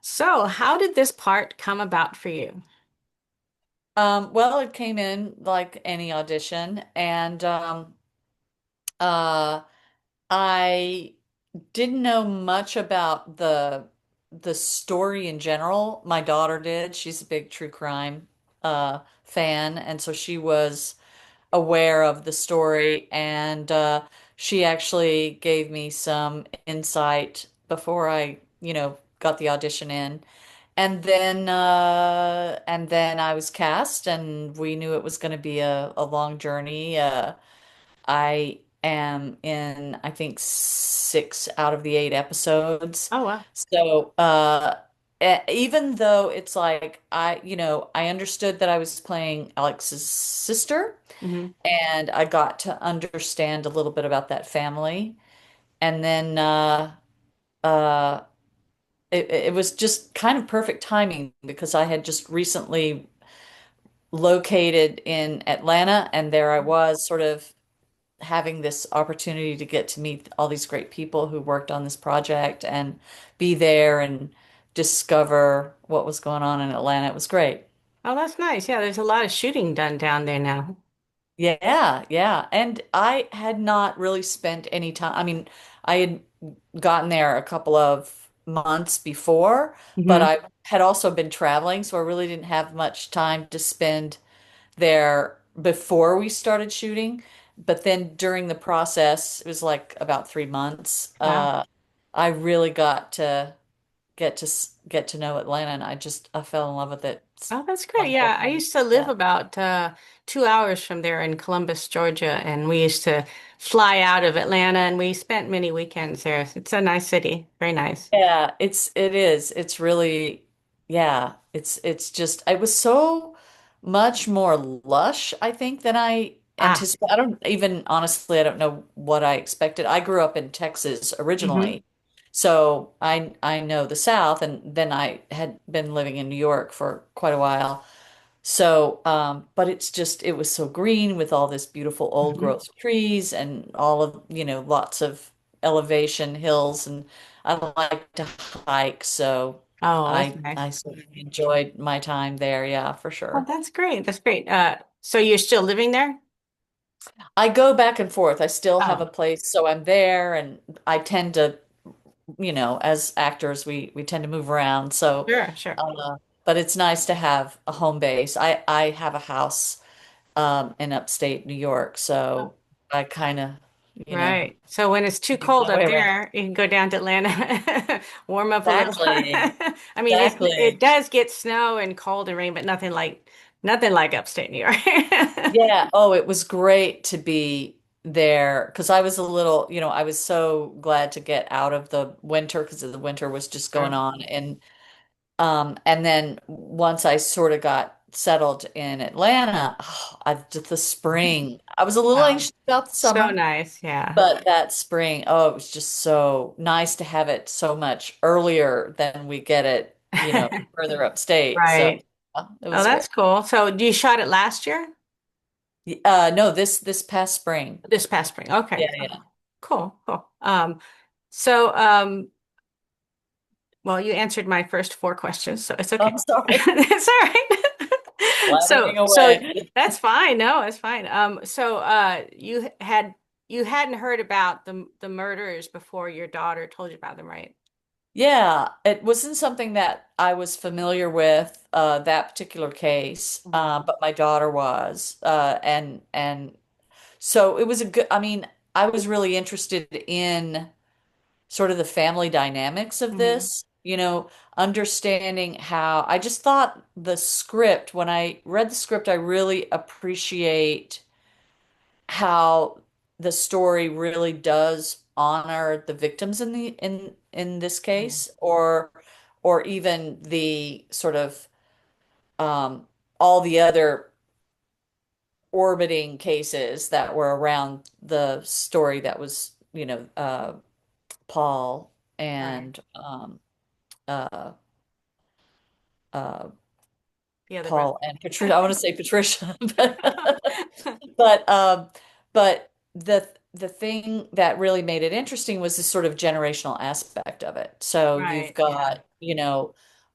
So, how did this part come about for you? Well, it came in like any audition, and uh, I didn't know much about the story in general. My daughter did. She's a big true crime fan, and so she was aware of the story, and she actually gave me some insight before I got the audition in. And then I was cast, and we knew it was going to be a long journey. I am in, I think, 6 out of the 8 episodes. Oh, wow. So, even though it's like I understood that I was playing Alex's sister, Hmm. and I got to understand a little bit about that family, and then uh, it was just kind of perfect timing because I had just recently located in Atlanta, and there I was sort of having this opportunity to get to meet all these great people who worked on this project and be there and discover what was going on in Atlanta. It was great. Oh, that's nice. Yeah, there's a lot of shooting done down there now. Yeah, yeah. And I had not really spent any time. I mean, I had gotten there a couple of months before, but Hmm. I had also been traveling, so I really didn't have much time to spend there before we started shooting. But then during the process, it was like about 3 months. Wow. I really got to get to know Atlanta, and I fell in love with it. It's Oh, that's great. wonderful Yeah, I place. used to live Yeah. about 2 hours from there in Columbus, Georgia, and we used to fly out of Atlanta, and we spent many weekends there. It's a nice city, very nice. Yeah, it is. It's really, yeah, it's just it was so much more lush, I think, than I Ah. anticipated. I don't even honestly, I don't know what I expected. I grew up in Texas Hmm. originally. So I know the South, and then I had been living in New York for quite a while. So, but it was so green with all this beautiful old Hmm. growth trees and all of, lots of elevation hills. And I like to hike. So Oh, that's I nice. sort of enjoyed my time there. Yeah, for Oh, sure. that's great. That's great. So you're still living there? I go back and forth. I still have a Oh, place. So I'm there, and I tend to, as actors, we tend to move around. So, sure, sure. but it's nice to have a home base. I have a house in upstate New York. So I kind of, you know, Right. So when it's too make cold my way up around. there, you can go down to Atlanta, warm up a little. Exactly. I mean, it Exactly. does get snow and cold and rain, but nothing like upstate New York. Yeah. Oh, it was great to be there because I was a little, I was so glad to get out of the winter because the winter was just going Sure. on. And then once I sort of got settled in Atlanta, just the spring, I was a little Wow. anxious about the So summer. nice. Yeah. But that spring, oh, it was just so nice to have it so much earlier than we get it, further upstate. So Right. it Oh, was great. that's cool. So you shot it last year? No, this past spring. This past spring. Yeah, Okay. yeah. Cool. Cool. So, well, you answered my first four questions, so it's okay. I'm sorry. It's all right. Blathering So away. that's fine. No, it's fine. You hadn't heard about the murders before your daughter told you about them, right? Yeah, it wasn't something that I was familiar with, that particular case, Mhm. but my daughter was, and so it was a good. I mean, I was really interested in sort of the family dynamics of Hmm. this, understanding how I just thought the script, when I read the script, I really appreciate how the story really does honor the victims in this Hmm. case, or even the sort of all the other orbiting cases that were around the story that was, Paul Right. and uh uh The other brother. Paul and Patricia. I want to say Patricia, but but the the thing that really made it interesting was this sort of generational aspect of it. So you've Right. Yeah. got,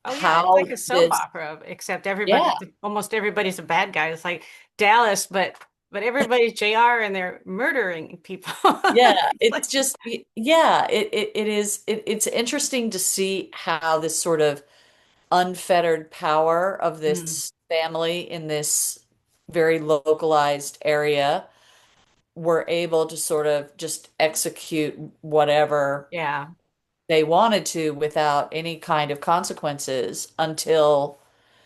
Oh yeah, it's like how a soap this, opera, except yeah, almost everybody's a bad guy. It's like Dallas, but everybody's JR and they're murdering people. yeah, It's like, it's just, yeah, it is, it's interesting to see how this sort of unfettered power of mm, this family in this very localized area were able to sort of just execute whatever yeah. they wanted to without any kind of consequences until,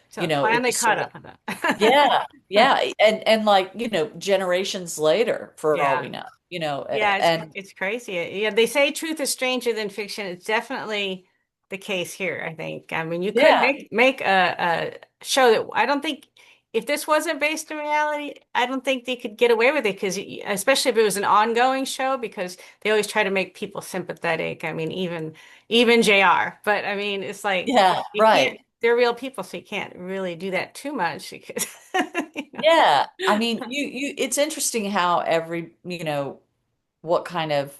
So it it finally just caught sort of, up with them. yeah, yeah. And like, generations later, for all we Yeah. know, Yeah, and it's crazy. Yeah, they say truth is stranger than fiction. It's definitely the case here, I think. I mean, you could yeah, make a show that I don't think if this wasn't based in reality, I don't think they could get away with it because especially if it was an ongoing show because they always try to make people sympathetic. I mean, even JR. But I mean, it's like yeah, you right. can't they're real people, so you can't really do that too much because you know. Yeah. I mean, it's interesting how what kind of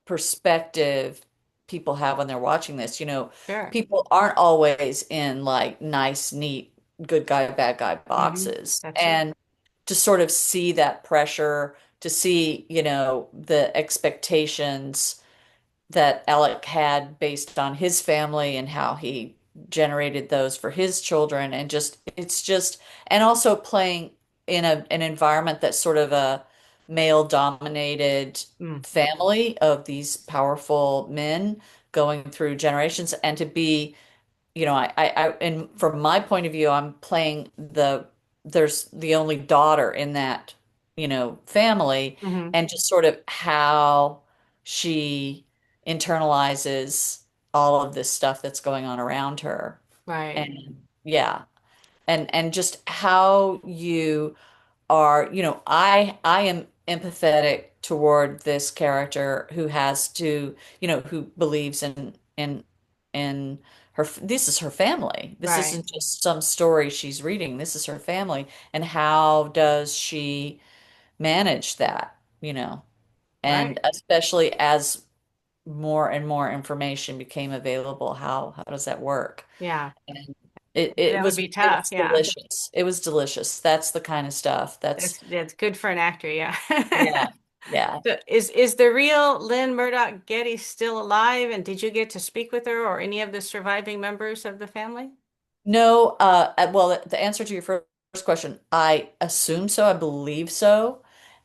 perspective people have when they're watching this. Sure. People aren't always in like nice, neat, good guy, bad guy boxes. That's true. And to sort of see that pressure, to see, the expectations that Alec had based on his family and how he generated those for his children, and and also playing in an environment that's sort of a male dominated Mm. family of these powerful men going through generations, and to be, and from my point of view, I'm playing there's the only daughter in that, family, Hmm. and just sort of how she internalizes all of this stuff that's going on around her. Right. And yeah, and just how you are, I am empathetic toward this character who has to, who believes in her, this is her family. This Right. isn't just some story she's reading. This is her family. And how does she manage that, And Right. especially as more and more information became available, how does that work? Yeah. And it That would was be it tough. was Yeah. delicious. It was delicious. That's the kind of stuff. That's good for an actor. Yeah. Yeah, yeah. So is the real Lynn Murdoch Getty still alive? And did you get to speak with her or any of the surviving members of the family? No, well, the answer to your first question, I assume so. I believe so.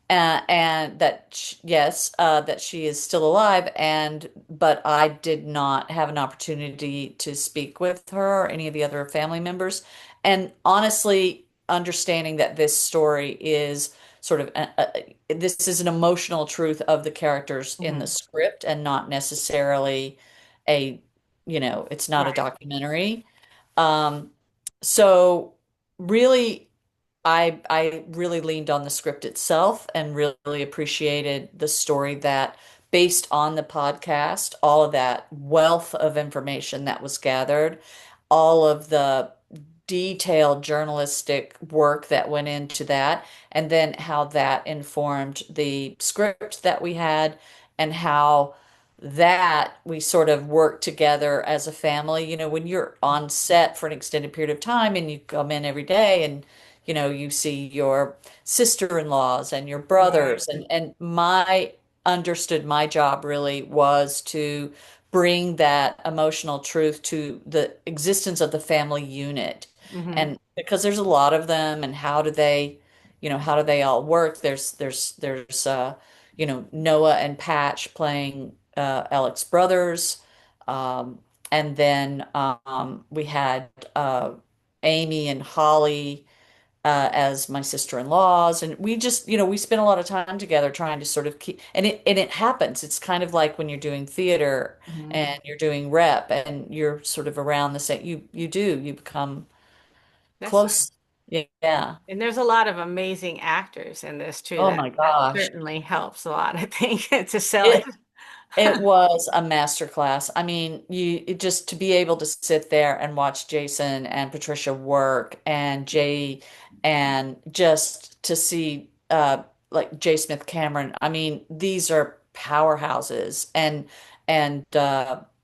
And that yes, that she is still alive, and but I did not have an opportunity to speak with her or any of the other family members. And honestly, understanding that this story is sort of this is an emotional truth of the characters in the Hmm. script and not necessarily a, it's not a Right. documentary. Um, so really, I really leaned on the script itself and really appreciated the story that based on the podcast, all of that wealth of information that was gathered, all of the detailed journalistic work that went into that, and then how that informed the script that we had, and how that we sort of work together as a family. When you're on set for an extended period of time and you come in every day and you see your sister-in-laws and your Right. brothers, and my understood my job really was to bring that emotional truth to the existence of the family unit. Hmm. And because there's a lot of them, and how do they all work? There's Noah and Patch playing Alec's brothers. Um, and then we had Amy and Holly as my sister-in-laws, and we just, we spent a lot of time together trying to sort of keep, and it happens. It's kind of like when you're doing theater Hmm. and you're doing rep and you're sort of around the same, you become That's close. Yeah. and there's a lot of amazing actors in this too. Oh That my that gosh. certainly helps a lot, I think, to sell it. It It was a masterclass. I mean, just to be able to sit there and watch Jason and Patricia work, and Jay, and just to see like J. Smith Cameron. I mean, these are powerhouses, and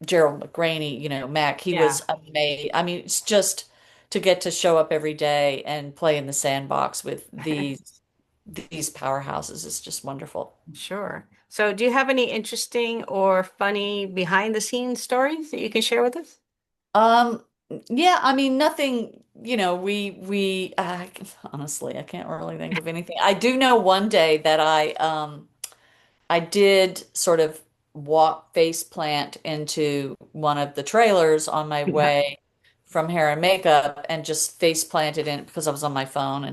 Gerald McRaney, Mac, he Yeah, was amazing. I mean, it's just to get to show up every day and play in the sandbox with these powerhouses is just wonderful. sure. So, do you have any interesting or funny behind the scenes stories that you can share with us? Um, yeah, I mean, nothing, honestly, I can't really think of anything. I do know one day that I did sort of walk face plant into one of the trailers on my Yeah. way from hair and makeup and just face planted in it because I was on my phone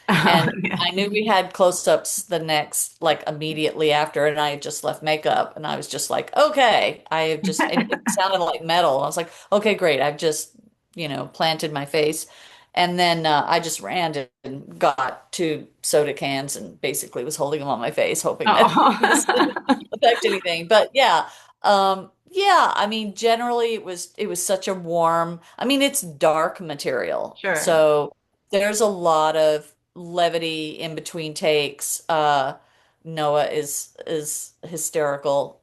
Oh, and yeah. I knew we had close-ups the next, like immediately after, and I had just left makeup, and I was just like, okay, I have just, and it sounded like metal. I was like, okay, great, I've just, planted my face, and then I just ran and got two soda cans and basically was holding them on my face, hoping that this didn't Oh, affect anything. But yeah, I mean, generally it was such a warm. I mean, it's dark material, sure. so there's a lot of levity in between takes. Noah is hysterical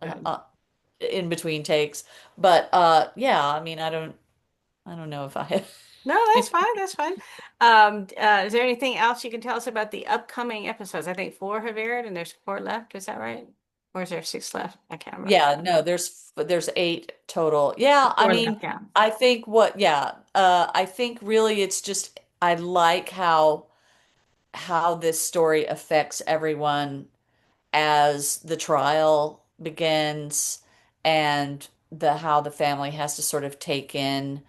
Good. in between takes. But yeah, I mean, I don't know if I have No, that's fine. That's fine. Is there anything else you can tell us about the upcoming episodes? I think four have aired and there's four left. Is that right? Or is there six left? I can't remember. Yeah, no, there's eight total. Yeah, I Four mean, left, yeah. I think I think really it's just I like how this story affects everyone as the trial begins and the how the family has to sort of take in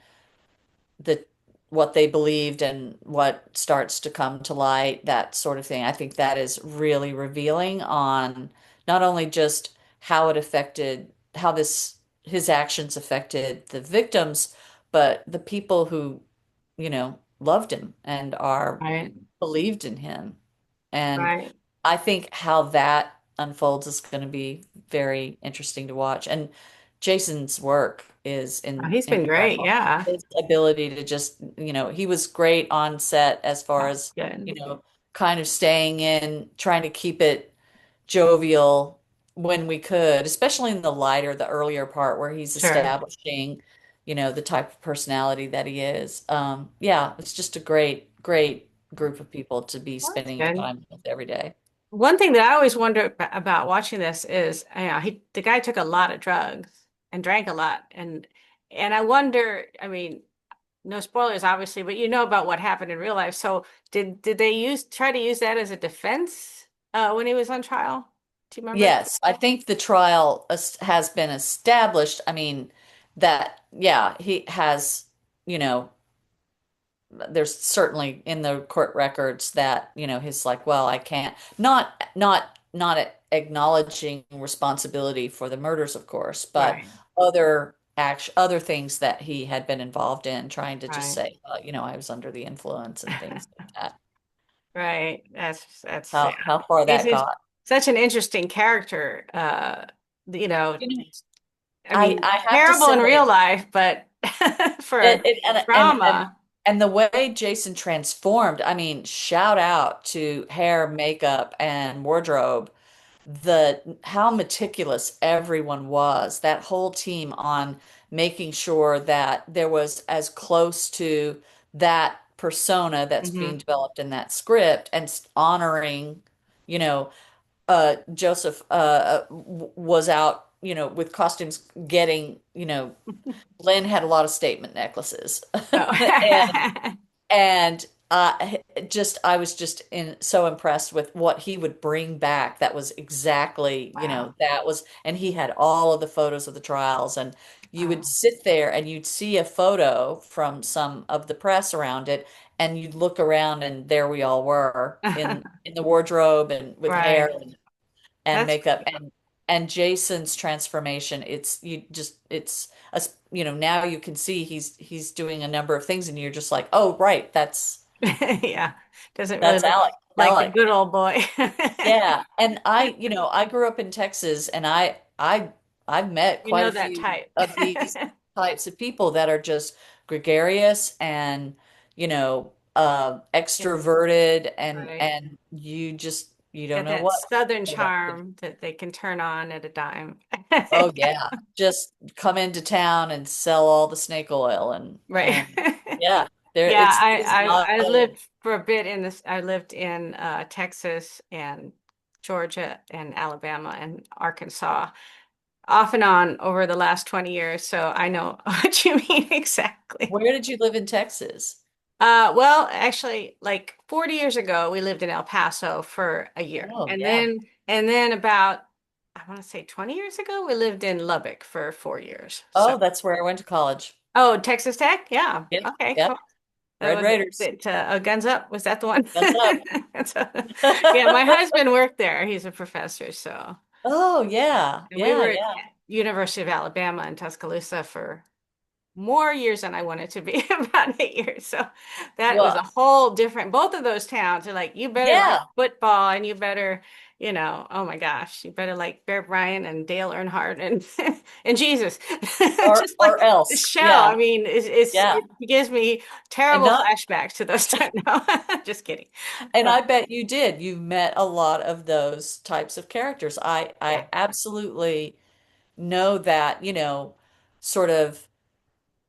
the what they believed and what starts to come to light, that sort of thing. I think that is really revealing on not only just how it affected how this his actions affected the victims, but the people who, loved him and are Right. believed in him. And Right. I think how that unfolds is going to be very interesting to watch. And Jason's work is Oh, he's been great. incredible. Yeah. His ability to just, he was great on set as far That's as, good. kind of staying in, trying to keep it jovial when we could, especially in the earlier part where he's Sure. establishing, the type of personality that he is. Yeah, it's just a great, great group of people to be Well, that's spending good. time with every day. One thing that I always wonder about watching this is, the guy took a lot of drugs and drank a lot, and I wonder, I mean, no spoilers, obviously, but you know about what happened in real life. So did they try to use that as a defense when he was on trial? Do you remember? Yes, I think the trial has been established. I mean, that, yeah, he has, you know, there's certainly in the court records that, he's like, well, I can't, not acknowledging responsibility for the murders, of course, but Right, other things that he had been involved in, trying to just right, say, I was under the influence and things like that. right. That's yeah. How far that He's got. such an interesting character. You know, You know, I mean, I have to terrible in real say, life, but It, for it drama, and the way Jason transformed, I mean, shout out to hair, makeup, and wardrobe. The how meticulous everyone was, that whole team on making sure that there was as close to that persona that's being hmm developed in that script and honoring, you know, Joseph was out, with costumes getting, Lynn had a lot of statement necklaces. And Oh. and I was just so impressed with what he would bring back. That was exactly, Wow. and he had all of the photos of the trials, and you would Wow. sit there and you'd see a photo from some of the press around it, and you'd look around, and there we all were in the wardrobe and with hair Right. and That's makeup and Jason's transformation. Now you can see he's doing a number of things, and you're just like, oh, right, yeah. Doesn't really that's look Alec. like the Alec. good old boy. Yeah. And I grew up in Texas, and I've met You quite know a that few type. of these types of people that are just gregarious and, Yeah, extroverted, and right. you don't Got know that what southern that could. charm that they can turn on at a dime. Oh yeah, just come into town and sell all the snake oil Right. and yeah, there Yeah, it is not I old. lived for a bit in this. I lived in Texas and Georgia and Alabama and Arkansas off and on over the last 20 years. So I know what you mean exactly. Where did you live in Texas? Well, actually, like 40 years ago, we lived in El Paso for a year. Oh yeah. And then about, I want to say 20 years ago, we lived in Lubbock for 4 years. So, Oh, that's where I went to college. oh, Texas Tech? Yeah. Yep, Okay, yep. cool. That Red was Raiders. it. Guns Up. Was that the one? Guns up. So, yeah, my husband worked there. He's a professor. So, Oh yeah, and we yeah, were at yeah. University of Alabama in Tuscaloosa for more years than I wanted to be, about 8 years. So that was Well, a whole different, both of those towns are like, you better like yeah. football and you better, oh my gosh, you better like Bear Bryant and Dale Earnhardt and and Jesus. Just Or like the else. show. Yeah, I mean, yeah. it gives me And terrible not flashbacks to those times. No, just kidding. and But I bet you did. You met a lot of those types of characters. yeah. I absolutely know that, sort of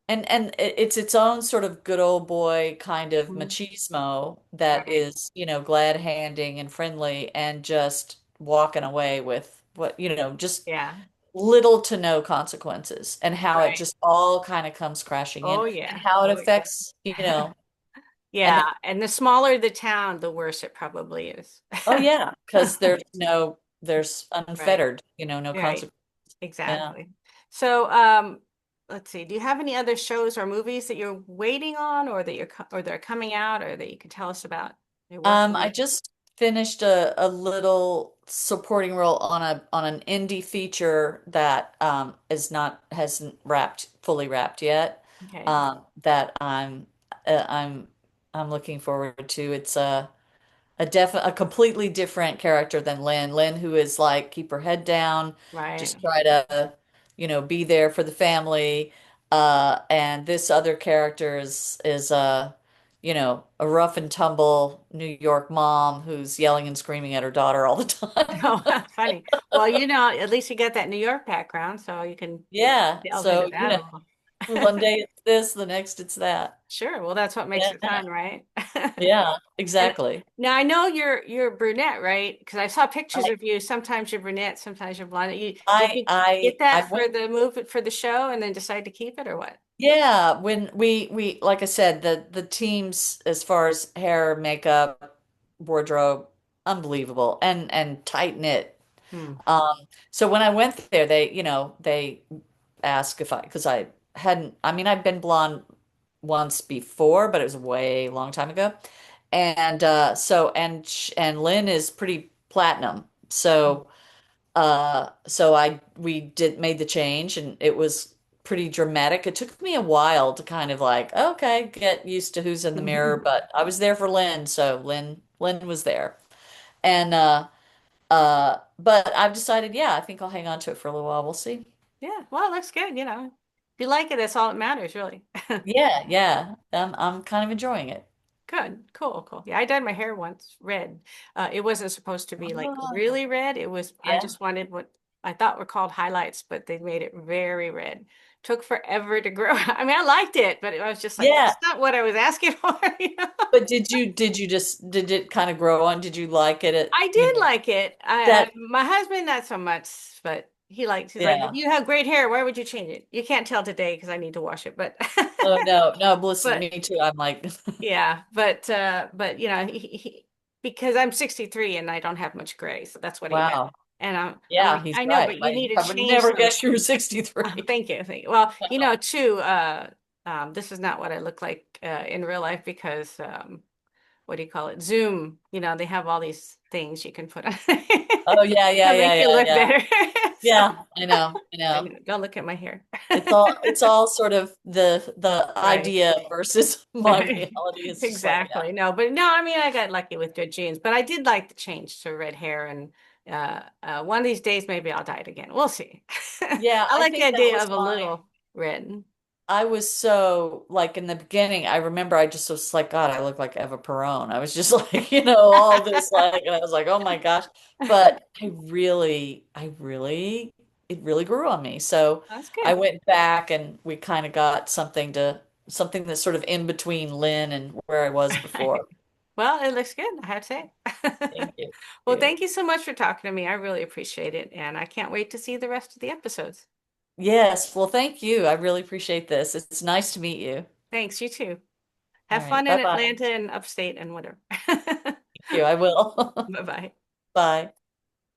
and it's its own sort of good old boy kind of Mhm. machismo that Right. is, glad handing and friendly and just walking away with what, just Yeah. little to no consequences and how it Right. just all kind of comes crashing in Oh and yeah. how it Oh affects, yeah. and Yeah, and the smaller the town, the worse it probably is. oh yeah, because there's Right, unfettered, no right, consequence. Yeah. exactly. So, let's see. Do you have any other shows or movies that you're waiting on, or or they're coming out, or that you could tell us about? You're working I on. just finished a little supporting role on an indie feature that is not hasn't wrapped fully wrapped yet. Okay. That uh, I'm I'm looking forward to. It's a completely different character than Lynn. Lynn, who is like keep her head down, Right. just try to, be there for the family. And this other character is a rough and tumble New York mom who's yelling and screaming at her daughter all the time. Oh, funny. Well, at least you got that New York background, so you can Yeah. delve into So, that a little. one day it's this, the next it's that. Sure. Well, that's what makes it Yeah. fun, right? Yeah, And exactly. now I know you're brunette, right? Because I saw pictures I of you. Sometimes you're brunette, sometimes you're blonde. Did I you get I I that for went. the for the show and then decide to keep it or what? Yeah, when we like I said, the teams as far as hair, makeup, wardrobe, unbelievable and tight knit. Hmm. So when I went there, they asked if I because I hadn't. I mean, I've been blonde once before, but it was a way long time ago. And and Lynn is pretty platinum. So I we did made the change and it was pretty dramatic. It took me a while to kind of like, okay, get used to who's in the mirror, but I was there for Lynn, so Lynn was there. And but I've decided, yeah, I think I'll hang on to it for a little while. We'll see. Yeah, well, looks good, If you like it, that's all that matters, really. Yeah, yeah. I'm kind of enjoying it. Good, cool, cool. Yeah, I dyed my hair once red. It wasn't supposed to be like Oh, really red. I yeah. just wanted what I thought were called highlights, but they made it very red. Took forever to grow. I mean, I liked it, but I was just like, Yeah. that's not what I was asking for. But did it kind of grow on? Did you like it at, I did like it. that My husband not so much, but he's like, yeah. you have great hair. Why would you change it? You can't tell today because I need to wash it, but Oh no, no, listen, but me too. I'm like, yeah, but because I'm 63 and I don't have much gray, so that's what he meant. wow. And I'm Yeah, like, he's I know, right. but you need to I would change never some guess you were things. 63. Thank you, thank you. Well, too, this is not what I look like in real life because what do you call it? Zoom, they have all these things you can put on Oh yeah, yeah, to yeah, make you yeah, look yeah. better. So Yeah, I know, I I know. know, don't look at my hair. It's all sort of the Right. idea versus my reality is just like, yeah. Exactly. No, but no, I mean, I got lucky with good genes, but I did like the change to red hair, and one of these days maybe I'll dye it again. We'll see. Yeah, I I like the think that idea was of a my little red. I was so like in the beginning, I remember I just was like, God, I look like Eva Perón. I was just like, all this like, and I was like, oh my gosh. But it really grew on me. So That's I good. went back and we kind of got something that's sort of in between Lynn and where I was before. Well, it looks good, I have to say. Thank you. Well, thank you so much for talking to me. I really appreciate it, and I can't wait to see the rest of the episodes. Yes. Well, thank you. I really appreciate this. It's nice to meet you. Thanks, you too. All Have right. fun in Bye-bye. Atlanta and upstate and whatever. Thank you. I will. Bye bye. Bye.